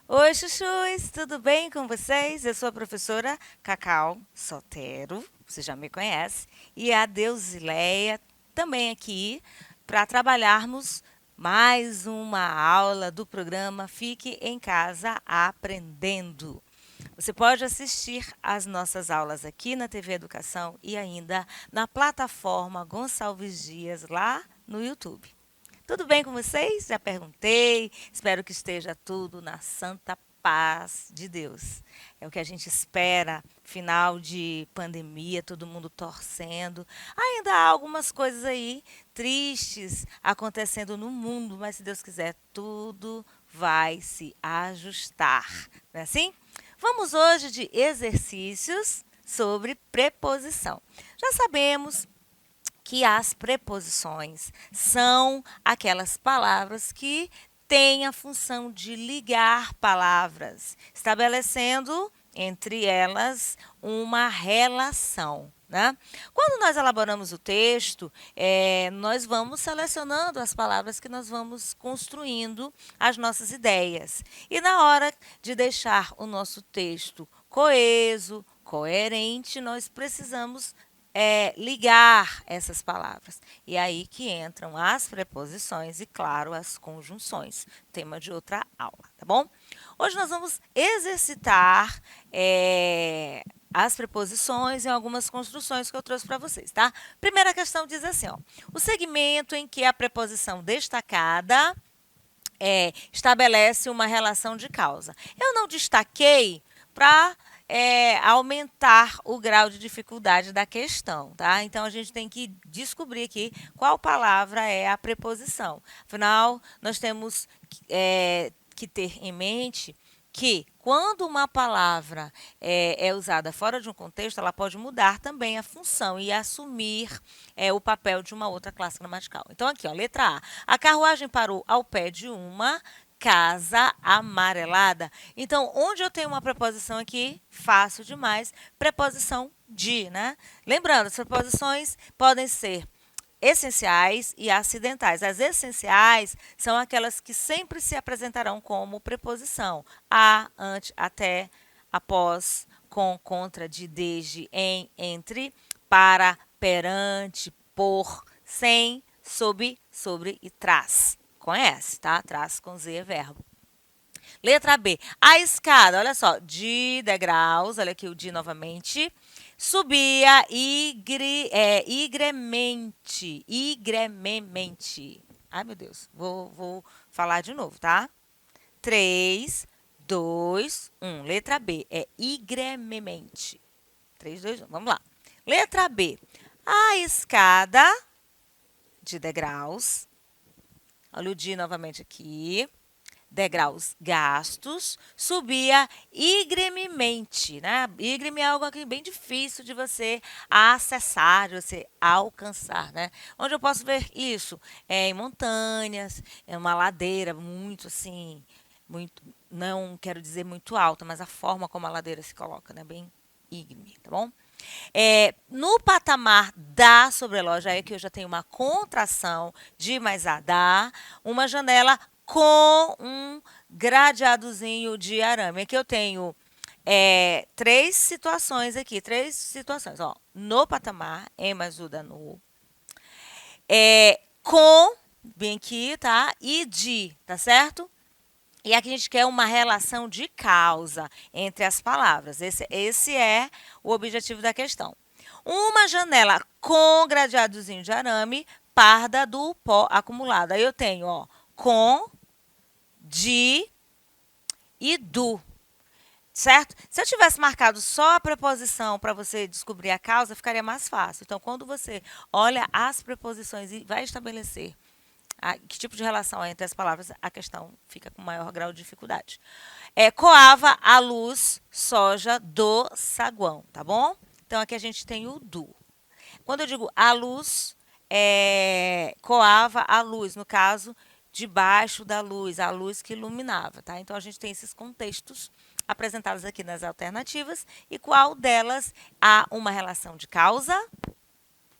Oi, chuchus, tudo bem com vocês? Eu sou a professora Cacau Sotero, você já me conhece, e a Deusileia também aqui para trabalharmos mais uma aula do programa Fique em Casa Aprendendo. Você pode assistir às nossas aulas aqui na TV Educação e ainda na plataforma Gonçalves Dias lá no YouTube. Tudo bem com vocês? Já perguntei. Espero que esteja tudo na santa paz de Deus. É o que a gente espera. Final de pandemia, todo mundo torcendo. Ainda há algumas coisas aí tristes acontecendo no mundo, mas se Deus quiser, tudo vai se ajustar. Não é assim? Vamos hoje de exercícios sobre preposição. Já sabemos que as preposições são aquelas palavras que têm a função de ligar palavras, estabelecendo entre elas uma relação. Né? Quando nós elaboramos o texto, nós vamos selecionando as palavras que nós vamos construindo as nossas ideias. E na hora de deixar o nosso texto coeso, coerente, nós precisamos ligar essas palavras. E aí que entram as preposições e, claro, as conjunções. Tema de outra aula, tá bom? Hoje nós vamos exercitar as preposições em algumas construções que eu trouxe para vocês, tá? Primeira questão diz assim, ó. O segmento em que a preposição destacada estabelece uma relação de causa. Eu não destaquei para aumentar o grau de dificuldade da questão, tá? Então, a gente tem que descobrir aqui qual palavra é a preposição. Afinal, nós temos que ter em mente que quando uma palavra é usada fora de um contexto, ela pode mudar também a função e assumir o papel de uma outra classe gramatical. Então, aqui, ó, letra A. A carruagem parou ao pé de uma casa amarelada. Então, onde eu tenho uma preposição aqui, fácil demais, preposição de, né? Lembrando, as preposições podem ser essenciais e acidentais. As essenciais são aquelas que sempre se apresentarão como preposição. A, ante, até, após, com, contra, de, desde, em, entre, para, perante, por, sem, sob, sobre e trás. Conhece, tá? Trás com Z é verbo. Letra B. A escada, olha só, de degraus, olha aqui o de novamente. Subia igremente. Igrememente. Ai, meu Deus. Vou falar de novo, tá? 3, 2, 1. Letra B é igrememente. 3, 2, 1. Vamos lá. Letra B. A escada de degraus. Olha o de novamente aqui. Degraus gastos, subia ígrememente, né? Ígreme é algo aqui bem difícil de você acessar, de você alcançar, né? Onde eu posso ver isso? Em montanhas, é uma ladeira muito assim, muito, não quero dizer muito alta, mas a forma como a ladeira se coloca, né? Bem íngreme, tá bom? No patamar da sobreloja, é que eu já tenho uma contração de mais a da, uma janela com um gradeadozinho de arame. Aqui eu tenho três situações aqui, três situações. Ó, no patamar, em mais o da no. Com, bem aqui, tá? E de, tá certo? E aqui a gente quer uma relação de causa entre as palavras. Esse é o objetivo da questão. Uma janela com gradeadozinho de arame, parda do pó acumulado. Aí eu tenho, ó, com, de e do. Certo? Se eu tivesse marcado só a preposição para você descobrir a causa, ficaria mais fácil. Então, quando você olha as preposições e vai estabelecer que tipo de relação há entre as palavras, a questão fica com maior grau de dificuldade. Coava a luz soja do saguão, tá bom? Então, aqui a gente tem o do. Quando eu digo a luz, coava a luz, no caso, debaixo da luz, a luz que iluminava, tá? Então, a gente tem esses contextos apresentadas aqui nas alternativas e qual delas há uma relação de causa.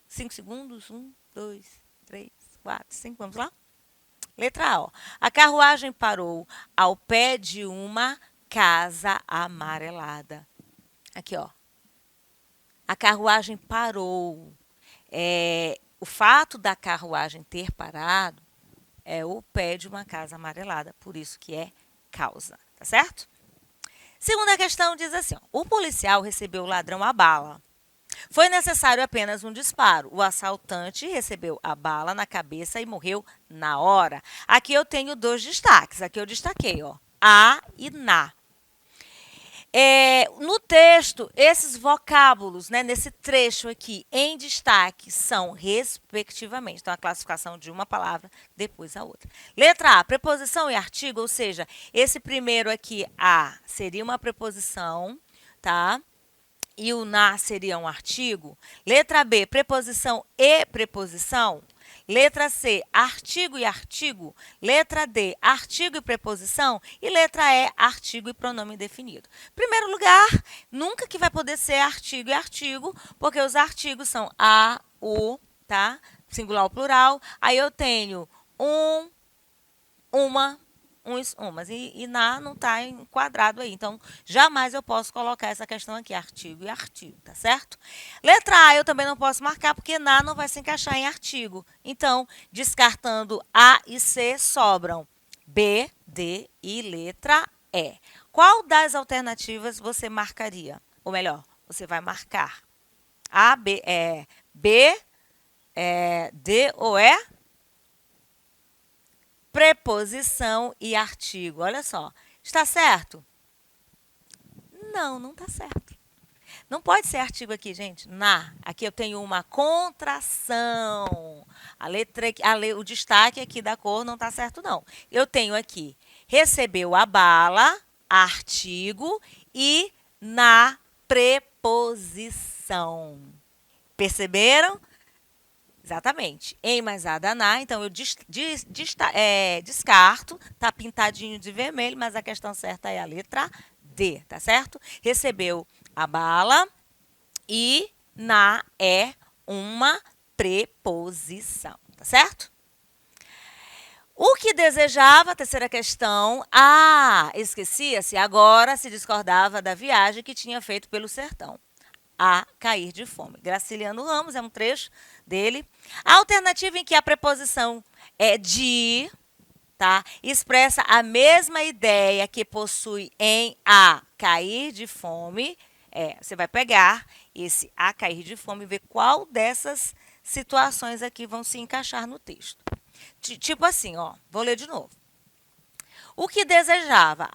5 segundos. 1, 2, 3, 4, 5. Vamos lá? Letra A. Ó. A carruagem parou ao pé de uma casa amarelada. Aqui, ó. A carruagem parou. O fato da carruagem ter parado é o pé de uma casa amarelada, por isso que é causa, tá certo? Segunda questão diz assim, ó, o policial recebeu o ladrão a bala. Foi necessário apenas um disparo. O assaltante recebeu a bala na cabeça e morreu na hora. Aqui eu tenho dois destaques, aqui eu destaquei, ó, a e na. No texto, esses vocábulos, né, nesse trecho aqui, em destaque, são respectivamente. Então, a classificação de uma palavra, depois a outra. Letra A, preposição e artigo, ou seja, esse primeiro aqui, a, seria uma preposição, tá? E o na seria um artigo. Letra B, preposição e preposição. Letra C, artigo e artigo. Letra D, artigo e preposição. E letra E, artigo e pronome definido. Primeiro lugar, nunca que vai poder ser artigo e artigo, porque os artigos são a, o, tá? Singular ou plural. Aí eu tenho um, uma, uns, umas. E na não está enquadrado aí. Então, jamais eu posso colocar essa questão aqui, artigo e artigo, tá certo? Letra A eu também não posso marcar, porque na não vai se encaixar em artigo. Então, descartando A e C, sobram B, D e letra E. Qual das alternativas você marcaria? Ou melhor, você vai marcar A, B, D ou E? Preposição e artigo. Olha só, está certo? Não, não está certo. Não pode ser artigo aqui, gente. Na. Aqui eu tenho uma contração. O destaque aqui da cor não está certo, não. Eu tenho aqui, recebeu a bala, artigo e na preposição. Perceberam? Exatamente. Em mais a da na, então eu descarto, tá pintadinho de vermelho, mas a questão certa é a letra D, tá certo? Recebeu a bala e na é uma preposição, tá certo? O que desejava, terceira questão, esquecia-se, agora se discordava da viagem que tinha feito pelo sertão. A cair de fome. Graciliano Ramos, é um trecho dele. A alternativa em que a preposição é de, tá? Expressa a mesma ideia que possui em a cair de fome. Você vai pegar esse a cair de fome e ver qual dessas situações aqui vão se encaixar no texto. Tipo assim, ó, vou ler de novo. O que desejava?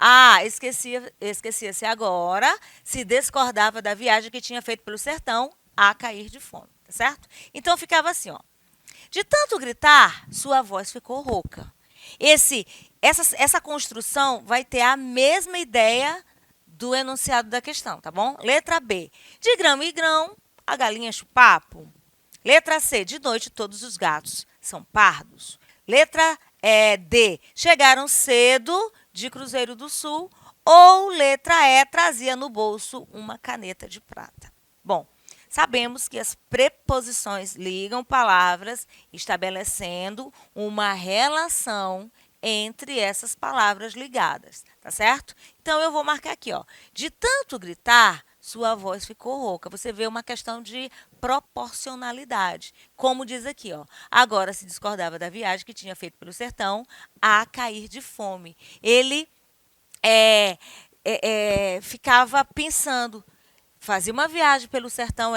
Esquecia-se agora, se discordava da viagem que tinha feito pelo sertão, a cair de fome, tá certo? Então ficava assim, ó. De tanto gritar, sua voz ficou rouca. Essa construção vai ter a mesma ideia do enunciado da questão, tá bom? Letra B. De grão em grão, a galinha enche o papo. Letra C. De noite, todos os gatos são pardos. Letra D. Chegaram cedo de Cruzeiro do Sul. Ou letra E. Trazia no bolso uma caneta de prata. Bom, sabemos que as preposições ligam palavras, estabelecendo uma relação entre essas palavras ligadas, tá certo? Então, eu vou marcar aqui, ó. De tanto gritar, sua voz ficou rouca. Você vê uma questão de proporcionalidade. Como diz aqui, ó. Agora se discordava da viagem que tinha feito pelo sertão a cair de fome. Ele ficava pensando, fazia uma viagem pelo sertão,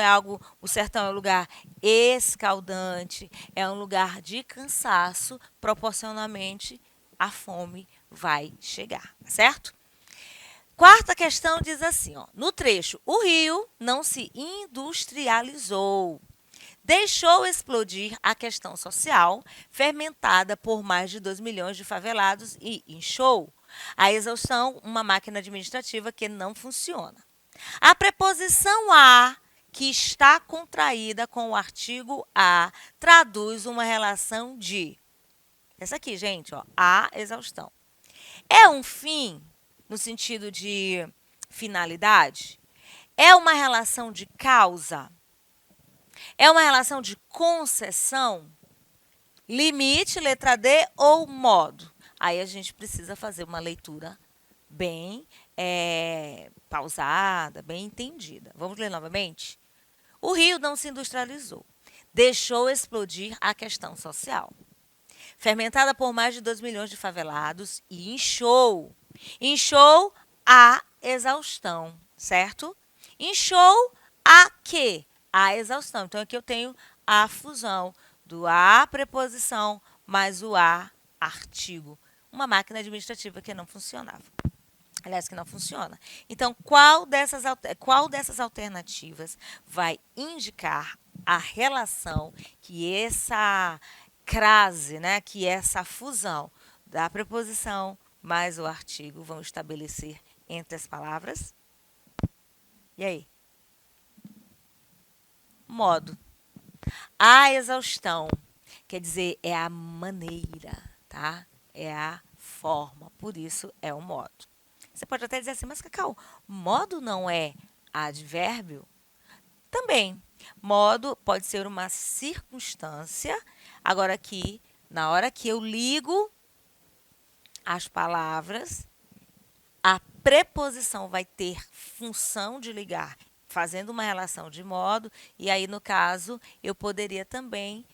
o sertão é um lugar escaldante, é um lugar de cansaço, proporcionalmente a fome vai chegar, certo? Quarta questão diz assim, ó, no trecho, o Rio não se industrializou. Deixou explodir a questão social, fermentada por mais de 2 milhões de favelados e inchou a exaustão, uma máquina administrativa que não funciona. A preposição a, que está contraída com o artigo a, traduz uma relação de... Essa aqui, gente, ó, a exaustão. É um fim, no sentido de finalidade? É uma relação de causa? É uma relação de concessão? Limite, letra D ou modo? Aí a gente precisa fazer uma leitura bem pausada, bem entendida. Vamos ler novamente? O Rio não se industrializou. Deixou explodir a questão social. Fermentada por mais de 2 milhões de favelados e inchou. Inchou a exaustão, certo? Inchou a quê? A exaustão. Então, aqui eu tenho a fusão do a preposição mais o a artigo. Uma máquina administrativa que não funcionava. Aliás, que não funciona. Então, qual dessas alternativas vai indicar a relação que essa crase, né, que essa fusão da preposição mais o artigo vão estabelecer entre as palavras? E aí? Modo. A exaustão quer dizer é a maneira, tá? É a forma. Por isso é o modo. Você pode até dizer assim, mas Cacau, modo não é advérbio? Também. Modo pode ser uma circunstância. Agora aqui, na hora que eu ligo as palavras, a preposição vai ter função de ligar, fazendo uma relação de modo. E aí, no caso, eu poderia também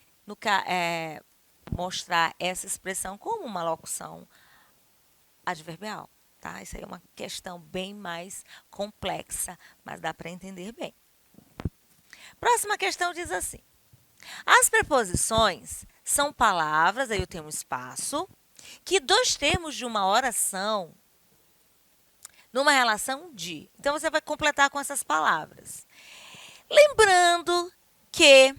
mostrar essa expressão como uma locução adverbial. Tá? Isso aí é uma questão bem mais complexa, mas dá para entender bem. Próxima questão diz assim: as preposições são palavras, aí eu tenho um espaço, que dois termos de uma oração numa relação de. Então, você vai completar com essas palavras. Lembrando que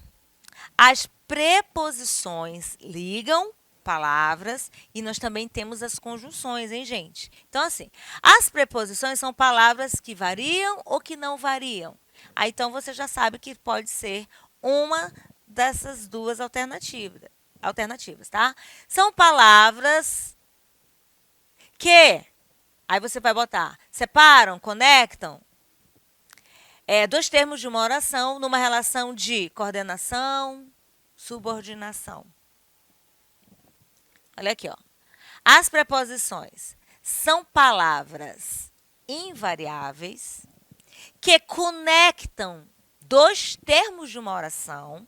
as preposições ligam palavras e nós também temos as conjunções, hein, gente? Então, assim, as preposições são palavras que variam ou que não variam. Aí, então, você já sabe que pode ser uma dessas duas alternativas, tá? São palavras que, aí você vai botar, separam, conectam, dois termos de uma oração numa relação de coordenação, subordinação. Olha aqui, ó. As preposições são palavras invariáveis que conectam dois termos de uma oração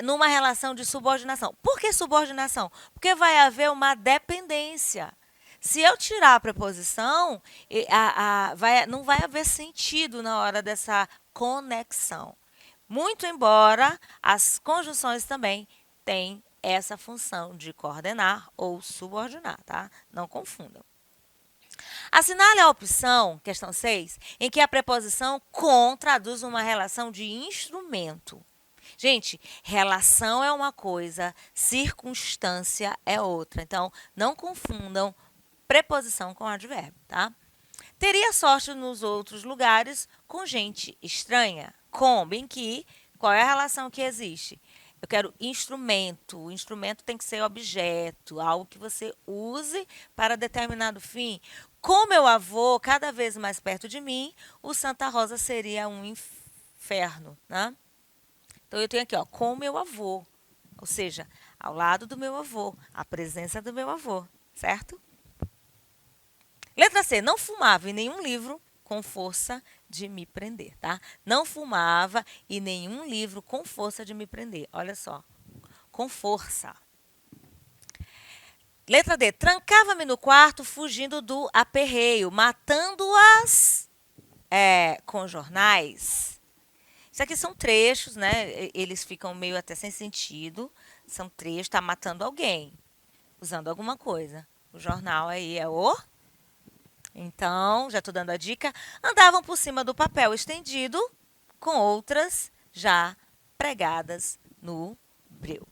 numa relação de subordinação. Por que subordinação? Porque vai haver uma dependência. Se eu tirar a preposição, não vai haver sentido na hora dessa conexão. Muito embora as conjunções também tenham essa função de coordenar ou subordinar, tá? Não confundam. Assinale a opção, questão 6, em que a preposição com traduz uma relação de instrumento. Gente, relação é uma coisa, circunstância é outra. Então, não confundam preposição com advérbio, tá? Teria sorte nos outros lugares com gente estranha. Como? Em que? Qual é a relação que existe? Eu quero instrumento. O instrumento tem que ser objeto, algo que você use para determinado fim. Com meu avô, cada vez mais perto de mim, o Santa Rosa seria um inferno, né? Então, eu tenho aqui, ó, com meu avô. Ou seja, ao lado do meu avô, a presença do meu avô, certo? Letra C, não fumava em nenhum livro com força de me prender, tá? Não fumava em nenhum livro com força de me prender. Olha só, com força. Letra D, trancava-me no quarto fugindo do aperreio, matando-as com jornais. Isso aqui são trechos, né? Eles ficam meio até sem sentido. São trechos, está matando alguém, usando alguma coisa. O jornal aí é o... Então, já estou dando a dica, andavam por cima do papel estendido com outras já pregadas no breu.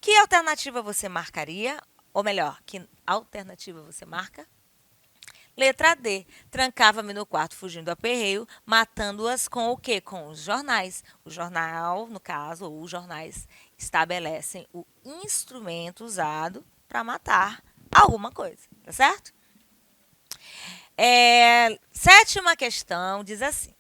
Que alternativa você marcaria? Ou melhor, que alternativa você marca? Letra D. Trancava-me no quarto fugindo do aperreio, matando-as com o quê? Com os jornais. O jornal, no caso, ou os jornais, estabelecem o instrumento usado para matar alguma coisa, tá certo? Sétima questão diz assim: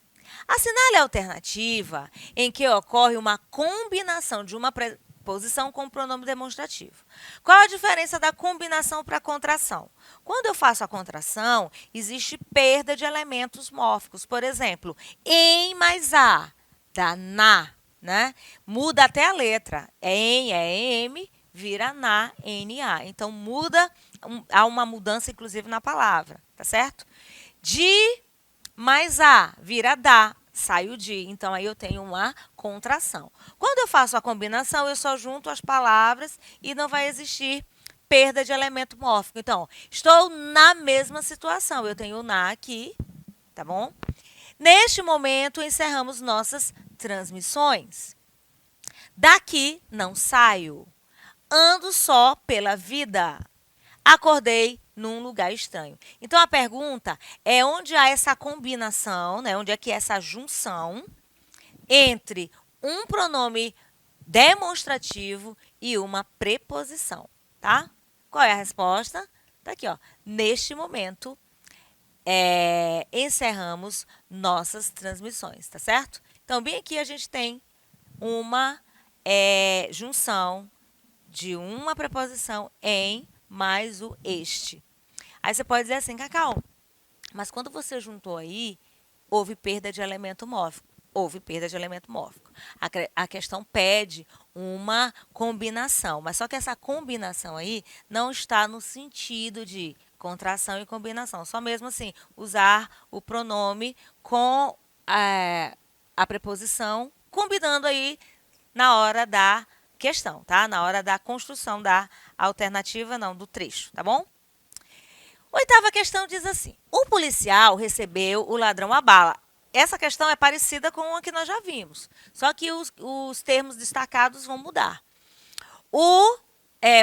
assinale a alternativa em que ocorre uma combinação de uma preposição com pronome demonstrativo. Qual a diferença da combinação para a contração? Quando eu faço a contração, existe perda de elementos mórficos. Por exemplo, em mais a, dá na, né? Muda até a letra. É em, é em, vira na, na. Então, muda, há uma mudança, inclusive, na palavra, tá certo? De mais a, vira da, sai o de. Então, aí eu tenho uma contração. Quando eu faço a combinação, eu só junto as palavras e não vai existir perda de elemento mórfico. Então, estou na mesma situação. Eu tenho o na aqui, tá bom? Neste momento, encerramos nossas transmissões. Daqui não saio. Ando só pela vida. Acordei num lugar estranho. Então, a pergunta é onde há essa combinação, né? Onde é que é essa junção entre um pronome demonstrativo e uma preposição, tá? Qual é a resposta? Tá aqui, ó. Neste momento, encerramos nossas transmissões, tá certo? Então, bem aqui a gente tem uma junção de uma preposição em mais o este. Aí você pode dizer assim, Cacau, mas quando você juntou aí, houve perda de elemento mórfico. Houve perda de elemento mórfico. A questão pede uma combinação, mas só que essa combinação aí não está no sentido de contração e combinação. Só mesmo assim, usar o pronome com a preposição, combinando aí na hora da questão, tá? Na hora da construção da alternativa, não, do trecho, tá bom? Oitava questão diz assim: o policial recebeu o ladrão à bala. Essa questão é parecida com a que nós já vimos, só que os termos destacados vão mudar. O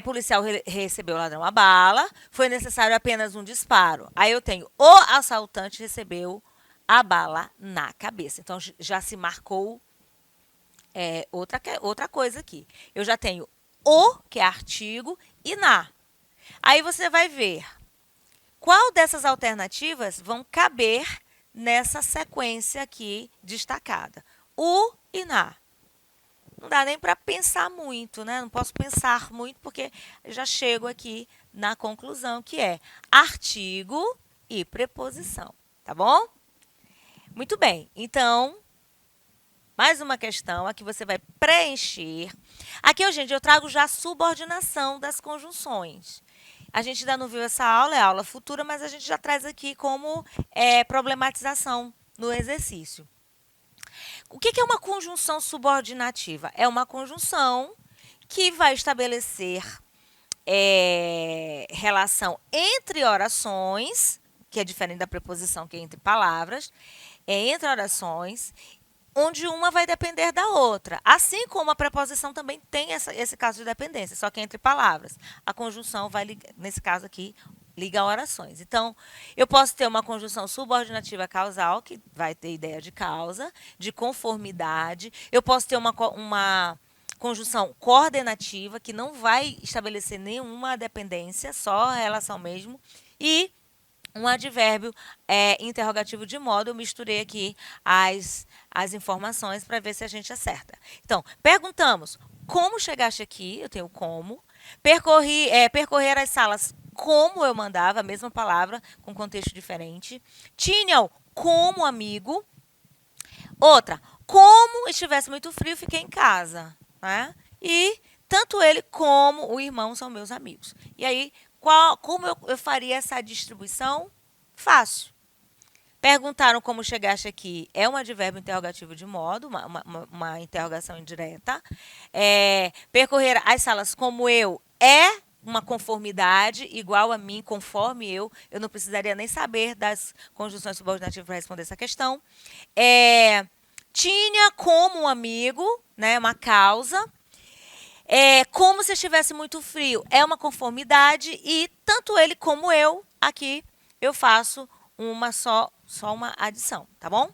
policial recebeu o ladrão à bala, foi necessário apenas um disparo. Aí eu tenho o assaltante recebeu a bala na cabeça. Então já se marcou outra coisa aqui. Eu já tenho o, que é artigo, e na. Aí você vai ver qual dessas alternativas vão caber nessa sequência aqui destacada. O e na. Não dá nem para pensar muito, né? Não posso pensar muito porque já chego aqui na conclusão, que é artigo e preposição, tá bom? Muito bem. Então, mais uma questão aqui você vai preencher. Aqui, gente, eu trago já a subordinação das conjunções. A gente ainda não viu essa aula, é aula futura, mas a gente já traz aqui como problematização no exercício. O que é uma conjunção subordinativa? É uma conjunção que vai estabelecer relação entre orações, que é diferente da preposição que é entre palavras, entre orações, onde uma vai depender da outra. Assim como a preposição também tem esse caso de dependência, só que entre palavras. A conjunção vai, nesse caso aqui, liga orações. Então, eu posso ter uma conjunção subordinativa causal, que vai ter ideia de causa, de conformidade. Eu posso ter uma conjunção coordenativa, que não vai estabelecer nenhuma dependência, só a relação mesmo. E um advérbio interrogativo de modo, eu misturei aqui as informações para ver se a gente acerta. Então, perguntamos, como chegaste aqui? Eu tenho como. Percorrer as salas como eu mandava, a mesma palavra, com contexto diferente. Tinham como amigo. Outra, como estivesse muito frio, fiquei em casa. Né? E tanto ele como o irmão são meus amigos. E aí, como eu faria essa distribuição? Fácil. Perguntaram como chegaste aqui. É um advérbio interrogativo de modo, uma interrogação indireta. Percorrer as salas como eu é uma conformidade igual a mim, conforme eu. Eu não precisaria nem saber das conjunções subordinativas para responder essa questão. Tinha como um amigo, né, uma causa. Como se estivesse muito frio. É uma conformidade e tanto ele como eu, aqui, eu faço só uma adição, tá bom?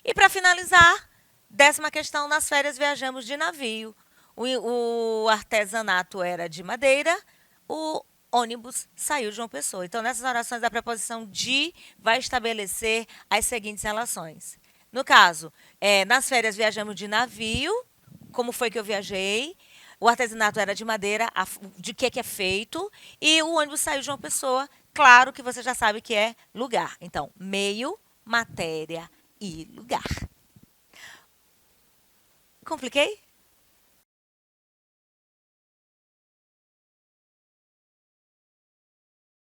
E para finalizar, 10ª questão, nas férias viajamos de navio. O artesanato era de madeira, o ônibus saiu de João Pessoa. Então, nessas orações, a preposição de vai estabelecer as seguintes relações. No caso, nas férias viajamos de navio. Como foi que eu viajei? O artesanato era de madeira, de que é feito? E o ônibus saiu de João Pessoa. Claro que você já sabe que é lugar. Então, meio, matéria e lugar. Compliquei?